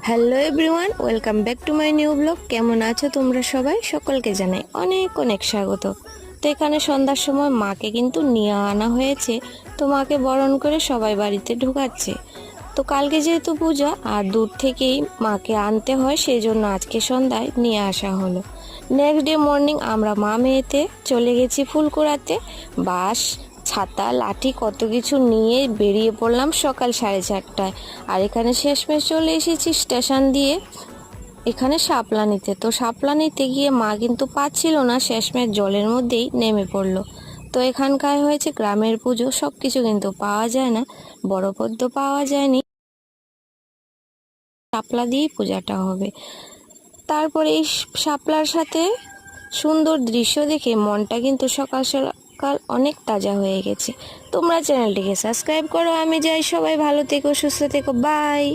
Hello everyone, welcome back to my new blog. কেমন আছো তোমরা সবাই? সকলকে জানাই অনেক অনেক স্বাগত। তো এখানে সন্ধ্যার সময় মাকে কিন্তু নিয়ে আনা হয়েছে, তো মাকে বরণ করে সবাই বাড়িতে ঢুকাচ্ছে। তো কালকে যেহেতু পূজা আর দূর থেকেই মাকে আনতে হয়, সেই জন্য আজকে সন্ধ্যায় নিয়ে আসা হলো। নেক্সট ডে মর্নিং আমরা মা মেয়েতে চলে গেছি ফুল কুড়াতে। বাঁশ, ছাতা, লাঠি কত কিছু নিয়ে বেরিয়ে পড়লাম সকাল 4:30টায়। আর এখানে শেষমেশ চলে এসেছি স্টেশন দিয়ে এখানে শাপলা নিতে। তো শাপলা নিতে গিয়ে মা কিন্তু পাচ্ছিল না, শেষমেশ জলের মধ্যেই নেমে পড়লো। তো এখানকার হয়েছে গ্রামের পুজো, সব কিছু কিন্তু পাওয়া যায় না, বড় পদ্ম পাওয়া যায়নি, শাপলা দিয়েই পূজাটা হবে। তারপরে এই শাপলার সাথে সুন্দর দৃশ্য দেখে মনটা কিন্তু সকাল সকাল অনেক তাজা হয়ে গেছে। তোমরা চ্যানেলটিকে সাবস্ক্রাইব করো। আমি যাই, সবাই ভালো থেকো, সুস্থ থেকো, বাই।